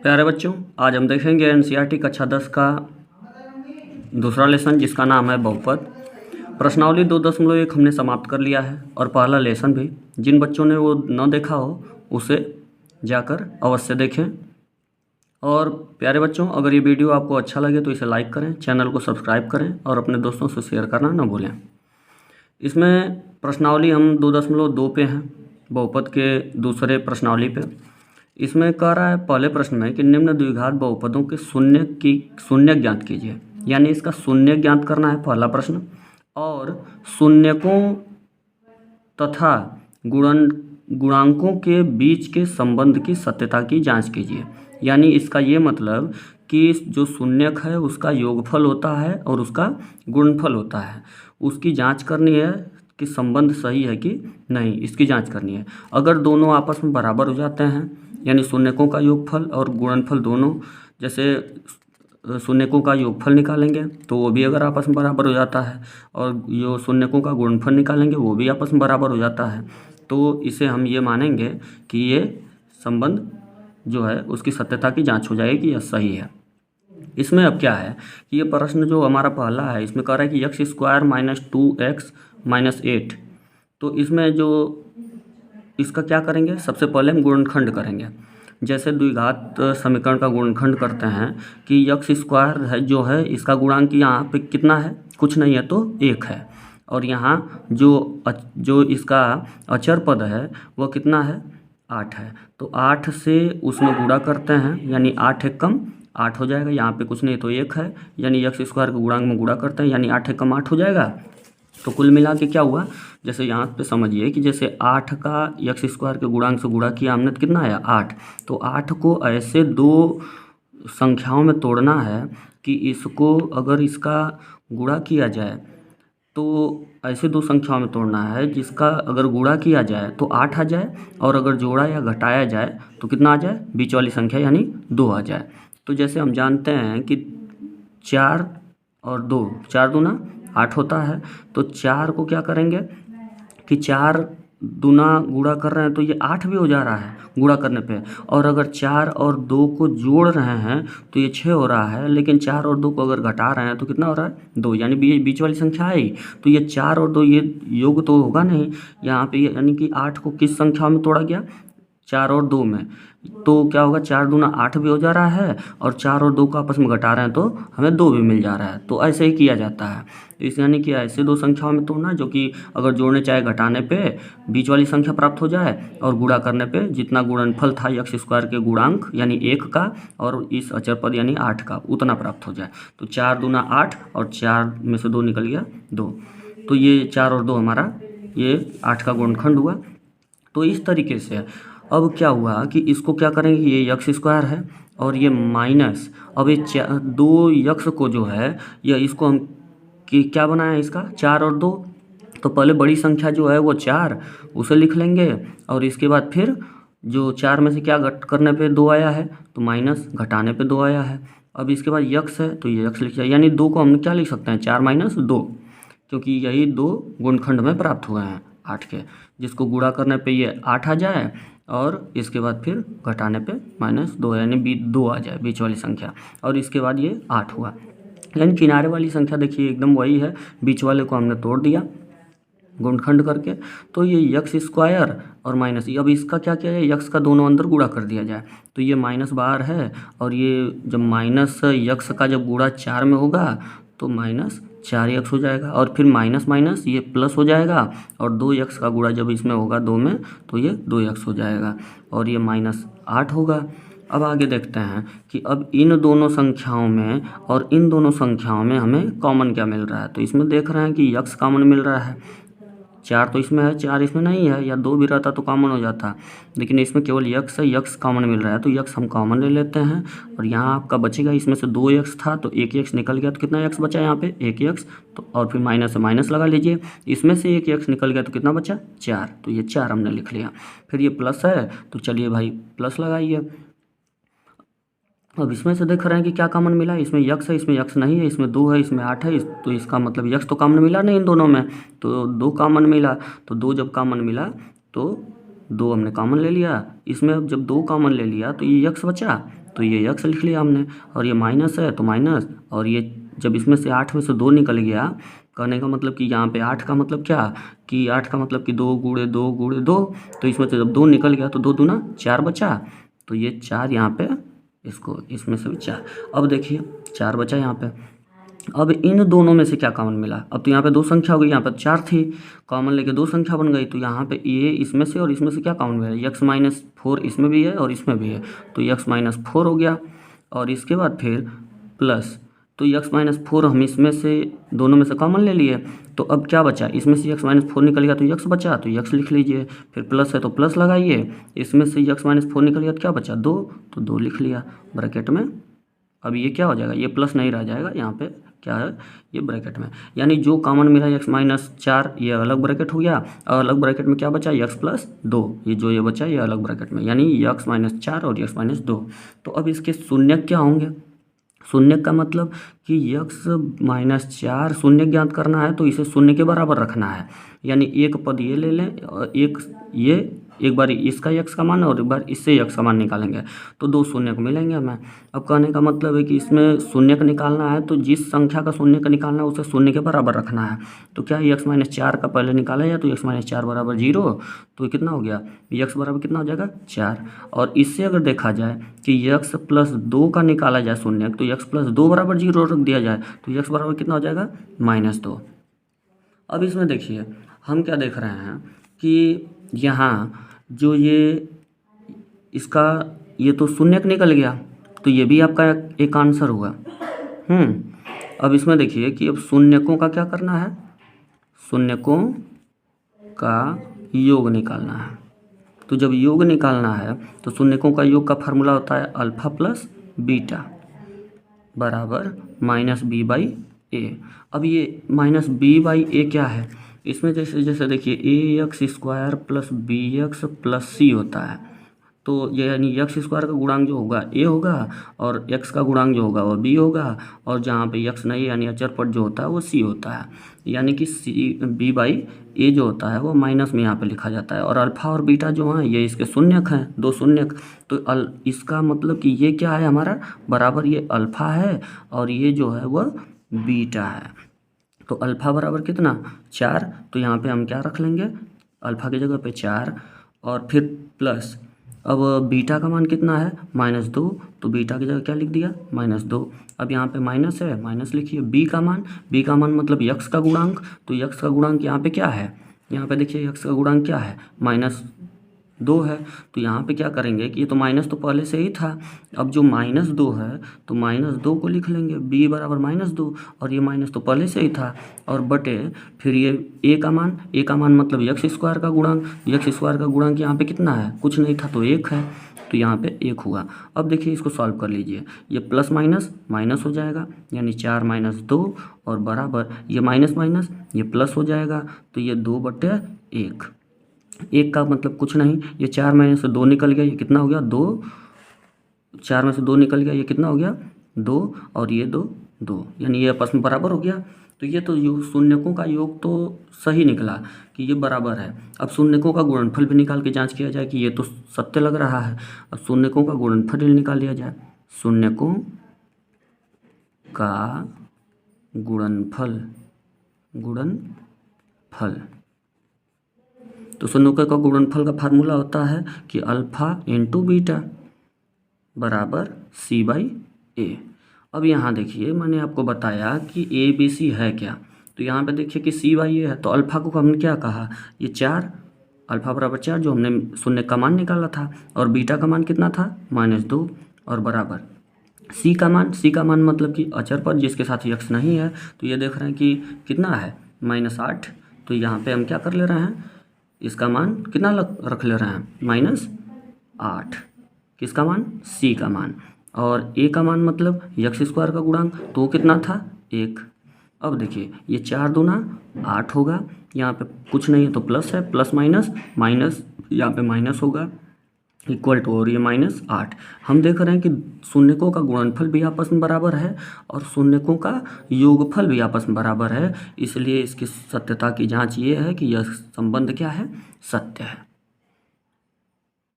प्यारे बच्चों, आज हम देखेंगे एनसीईआरटी कक्षा 10 का दूसरा लेसन जिसका नाम है बहुपद। प्रश्नावली 2.1 हमने समाप्त कर लिया है और पहला लेसन भी। जिन बच्चों ने वो न देखा हो उसे जाकर अवश्य देखें। और प्यारे बच्चों, अगर ये वीडियो आपको अच्छा लगे तो इसे लाइक करें, चैनल को सब्सक्राइब करें और अपने दोस्तों से शेयर करना न भूलें। इसमें प्रश्नावली हम 2.2 पे हैं, बहुपद के दूसरे प्रश्नावली पे। इसमें कह रहा है पहले प्रश्न में कि निम्न द्विघात बहुपदों के शून्य ज्ञात कीजिए, यानी इसका शून्य ज्ञात करना है पहला प्रश्न। और शून्यकों तथा गुणांकों के बीच के संबंध की सत्यता की जांच कीजिए। यानी इसका ये मतलब कि जो शून्यक है उसका योगफल होता है और उसका गुणनफल होता है, उसकी जांच करनी है कि संबंध सही है कि नहीं, इसकी जांच करनी है। अगर दोनों आपस में बराबर हो जाते हैं, यानी शून्यकों का योगफल और गुणनफल दोनों, जैसे शून्यकों का योगफल निकालेंगे तो वो भी अगर आपस में बराबर हो जाता है और जो शून्यकों का गुणनफल निकालेंगे वो भी आपस में बराबर हो जाता है, तो इसे हम ये मानेंगे कि ये संबंध जो है उसकी सत्यता की जांच हो जाएगी, यह सही है। इसमें अब क्या है कि ये प्रश्न जो हमारा पहला है इसमें कह रहा है कि x² - 2x - 8। तो इसमें जो इसका क्या करेंगे, सबसे पहले हम गुणनखंड करेंगे। जैसे द्विघात समीकरण का गुणनखंड करते हैं कि x² है जो है इसका गुणांक यहाँ पे कितना है, कुछ नहीं है तो 1 है। और यहाँ जो इसका अचर पद है वह कितना है, 8 है। तो 8 से उसमें गुणा करते हैं, यानी 8 एक कम 8 हो जाएगा। यहाँ पे कुछ नहीं तो 1 है, यानी x² के गुणांक में गुणा करते हैं, यानी 8 एक कम 8 हो जाएगा। तो कुल मिला के क्या हुआ, जैसे यहाँ पे समझिए कि जैसे 8 का x² के गुणांक से गुणा किया हमने तो कितना आया 8। तो 8 को ऐसे दो संख्याओं में तोड़ना है कि इसको अगर इसका गुणा किया जाए तो ऐसे दो संख्याओं में तोड़ना है जिसका अगर गुणा किया जाए तो 8 आ जाए और अगर जोड़ा या घटाया जाए तो कितना आ जाए, बीच वाली संख्या यानी 2 आ जाए। तो जैसे हम जानते हैं कि 4 और 2, 4 दूना 8 होता है। तो 4 को क्या करेंगे कि 4 दूना गुणा कर रहे हैं तो ये 8 भी हो जा रहा है गुणा करने पे। और अगर 4 और 2 को जोड़ रहे हैं तो ये 6 हो रहा है, लेकिन 4 और 2 को अगर घटा रहे हैं तो कितना हो रहा है, 2, यानी बीच वाली संख्या आई। तो ये 4 और 2 ये योग तो होगा नहीं यहाँ पे, यानी कि 8 को किस संख्या में तोड़ा गया, 4 और 2 में। तो क्या होगा, 4 दूना 8 भी हो जा रहा है और 4 और 2 को आपस में घटा रहे हैं तो हमें 2 भी मिल जा रहा है। तो ऐसे ही किया जाता है। इस यानी कि ऐसे दो संख्याओं में तोड़ना जो कि अगर जोड़ने चाहे घटाने पे बीच वाली संख्या प्राप्त हो जाए और गुणा करने पे जितना गुणनफल था x² के गुणांक यानी 1 का और इस अचर पद यानी 8 का उतना प्राप्त हो जाए। तो 4 दूना 8 और 4 में से 2 निकल गया 2। तो ये 4 और 2 हमारा ये 8 का गुणनखंड हुआ। तो इस तरीके से अब क्या हुआ कि इसको क्या करेंगे, ये x² है और ये माइनस, अब ये 2x को जो है या इसको हम कि क्या बनाया इसका 4 और 2। तो पहले बड़ी संख्या जो है वो 4 उसे लिख लेंगे और इसके बाद फिर जो 4 में से क्या घट करने पे 2 आया है तो माइनस, घटाने पे 2 आया है। अब इसके बाद x है तो ये x लिख जाए, यानी 2 को हम क्या लिख सकते हैं 4 - 2, क्योंकि यही 2 गुणनखंड में प्राप्त हुए हैं 8 के, जिसको गुणा करने पे ये 8 आ जाए और इसके बाद फिर घटाने पे -2 यानी 2 आ जाए बीच वाली संख्या, और इसके बाद ये 8 हुआ। यानी किनारे वाली संख्या देखिए एकदम वही है, बीच वाले को हमने तोड़ दिया गुणनखंड करके। तो ये x² और माइनस, अब इसका क्या किया जाए, x का दोनों अंदर गुणा कर दिया जाए। तो ये माइनस बाहर है और ये जब माइनस x का जब गुणा 4 में होगा तो -4x हो जाएगा और फिर माइनस माइनस ये प्लस हो जाएगा और 2x का गुणा जब इसमें होगा 2 में तो ये 2x हो जाएगा और ये -8 होगा। अब आगे देखते हैं कि अब इन दोनों संख्याओं में और इन दोनों संख्याओं में हमें कॉमन क्या मिल रहा है। तो इसमें देख रहे हैं कि x कॉमन मिल रहा है, 4 तो इसमें है 4 इसमें नहीं है, या 2 भी रहता तो कॉमन हो जाता, लेकिन इसमें केवल x है, x कॉमन मिल रहा है तो x हम कॉमन ले लेते हैं। और यहाँ आपका बचेगा, इसमें से 2x था तो 1x निकल गया तो कितना x बचा यहाँ पे 1x, तो और फिर माइनस से माइनस लगा लीजिए, इसमें से 1x निकल गया तो कितना बचा 4, तो ये 4 हमने लिख लिया। फिर ये प्लस है तो चलिए भाई प्लस लगाइए। अब इसमें से देख रहे हैं कि क्या कॉमन मिला, इसमें x है, इसमें x नहीं है, इसमें 2 है, इसमें 8 है, तो इसका मतलब x तो कॉमन मिला नहीं इन दोनों में, तो 2 कॉमन मिला। तो 2 जब कॉमन मिला तो 2 हमने कॉमन ले लिया, इसमें अब जब 2 कॉमन ले लिया तो ये x बचा तो ये x लिख लिया हमने, और ये माइनस है तो माइनस, और ये जब इसमें से 8 में से 2 निकल गया, कहने का मतलब कि यहाँ पे 8 का मतलब क्या, कि 8 का मतलब कि 2 गुणे 2 गुणे 2, तो इसमें से जब 2 निकल गया तो 2 दूना 4 बचा, तो ये 4 यहाँ पे, इसको इसमें से भी 4। अब देखिए 4 बचा यहाँ पे। अब इन दोनों में से क्या कॉमन मिला, अब तो यहाँ पे 2 संख्या हो गई, यहाँ पे 4 थी, कॉमन लेके 2 संख्या बन गई, तो यहाँ पे ये इसमें से और इसमें से क्या कॉमन मिला, x-4 इसमें भी है और इसमें भी है, तो x-4 हो गया, और इसके बाद फिर प्लस, तो x-4 हम इसमें से दोनों में से कॉमन ले लिए, तो अब क्या बचा, इसमें से x-4 निकल गया तो x बचा, तो x लिख लीजिए, फिर प्लस है तो प्लस लगाइए, इसमें से x-4 निकल गया तो क्या बचा 2, तो 2 लिख लिया ब्रैकेट में। अब ये क्या हो जाएगा, ये प्लस नहीं रह जाएगा, यहाँ पे क्या है, ये ब्रैकेट में, यानी जो कॉमन मिला x-4 ये अलग ब्रैकेट हो गया, और अलग ब्रैकेट में क्या बचा x+2, ये जो ये बचा ये अलग ब्रैकेट में, यानी x-4 और x-2। तो अब इसके शून्य क्या होंगे, शून्य का मतलब कि x-4 शून्य ज्ञात करना है तो इसे शून्य के बराबर रखना है, यानी एक पद ये ले लें और एक बार इसका x का मान और एक बार इससे x का मान निकालेंगे, तो 2 शून्य को मिलेंगे हमें। अब कहने का मतलब है कि इसमें शून्य का निकालना है तो जिस संख्या का शून्य का निकालना है उसे शून्य के बराबर रखना है, तो क्या x-4 का पहले निकाला जाए तो x-4 बराबर 0, तो कितना हो गया, x बराबर कितना हो जाएगा 4, और इससे अगर देखा जाए कि x+2 का निकाला जाए शून्य, तो x+2 बराबर 0 रख दिया जाए तो x बराबर कितना हो जाएगा -2। अब इसमें देखिए हम क्या देख रहे हैं कि यहाँ जो ये इसका ये तो शून्य निकल गया, तो ये भी आपका एक आंसर हुआ। अब इसमें देखिए कि अब शून्यकों का क्या करना है, शून्यकों का योग निकालना है, तो जब योग निकालना है तो शून्यकों का योग का फार्मूला होता है अल्फा प्लस बीटा बराबर -b/a। अब ये -b/a क्या है, इसमें जैसे जैसे देखिए ax² plus bx plus c होता है, तो ये यानी x² का गुणांक जो होगा a होगा और x का गुणांक जो होगा वो b होगा, और जहाँ पे x नहीं यानी अचर पद जो होता है वो c होता है, यानी कि b/a जो होता है वो माइनस में यहाँ पे लिखा जाता है, और अल्फा और बीटा जो हैं ये इसके शून्यक हैं, 2 शून्यक, तो इसका मतलब कि ये क्या है हमारा बराबर, ये अल्फा है और ये जो है वह बीटा है, तो अल्फ़ा बराबर कितना 4, तो यहाँ पे हम क्या रख लेंगे, अल्फ़ा की जगह पे 4 और फिर प्लस, अब बीटा का मान कितना है -2, तो बीटा की जगह क्या लिख दिया -2, अब यहाँ पे माइनस है माइनस लिखिए, बी का मान मतलब x का गुणांक, तो x का गुणांक यहाँ पे क्या है, यहाँ पे देखिए x का गुणांक क्या है -2 है, तो यहाँ पे क्या करेंगे कि ये तो माइनस तो पहले से ही था, अब जो -2 है तो -2 को लिख लेंगे b बराबर -2, और ये माइनस तो पहले से ही था, और बटे फिर ये a का मान मतलब x² का गुणांक, x² का गुणांक यहाँ पे कितना है, कुछ नहीं था तो 1 है, तो यहाँ पे 1 हुआ। अब देखिए इसको सॉल्व कर लीजिए, ये प्लस माइनस माइनस हो जाएगा, यानी 4 - 2 और बराबर ये माइनस माइनस ये प्लस हो जाएगा, तो ये 2/1, 1 का मतलब कुछ नहीं, ये 4 में से 2 निकल गया, ये कितना हो गया 2, 4 में से 2 निकल गया, ये कितना हो गया 2, और ये 2, यानी ये आपस में बराबर हो गया। तो ये तो शून्यकों का योग तो सही निकला कि ये बराबर है। अब शून्यकों का गुणनफल भी निकाल के जांच किया जाए कि ये तो सत्य लग रहा है। अब शून्यकों का गुणनफल निकाल लिया जाए, शून्यकों का गुणनफल तो शून्यकों का गुणनफल का फार्मूला होता है कि अल्फ़ा इंटू बीटा बराबर c/a। अब यहाँ देखिए मैंने आपको बताया कि ABC है क्या, तो यहाँ पे देखिए कि c/a है, तो अल्फ़ा को हमने क्या कहा, ये 4, अल्फ़ा बराबर 4 जो हमने शून्य का मान निकाला था, और बीटा का मान कितना था -2, और बराबर c का मान मतलब कि अचर पद जिसके साथ x नहीं है, तो ये देख रहे हैं कि कितना है -8, तो यहाँ पे हम क्या कर ले रहे हैं, इसका मान कितना रख ले रहे हैं -8, किसका मान c का मान, और a का मान मतलब x² का गुणांक, तो कितना था 1। अब देखिए ये 4 दूना 8 होगा, यहाँ पे कुछ नहीं है तो प्लस है, प्लस माइनस यहाँ पे माइनस होगा इक्वल टू, और ये -8। हम देख रहे हैं कि शून्यकों का गुणनफल भी आपस में बराबर है और शून्यकों का योगफल भी आपस में बराबर है, इसलिए इसकी सत्यता की जांच ये है कि यह संबंध क्या है, सत्य है।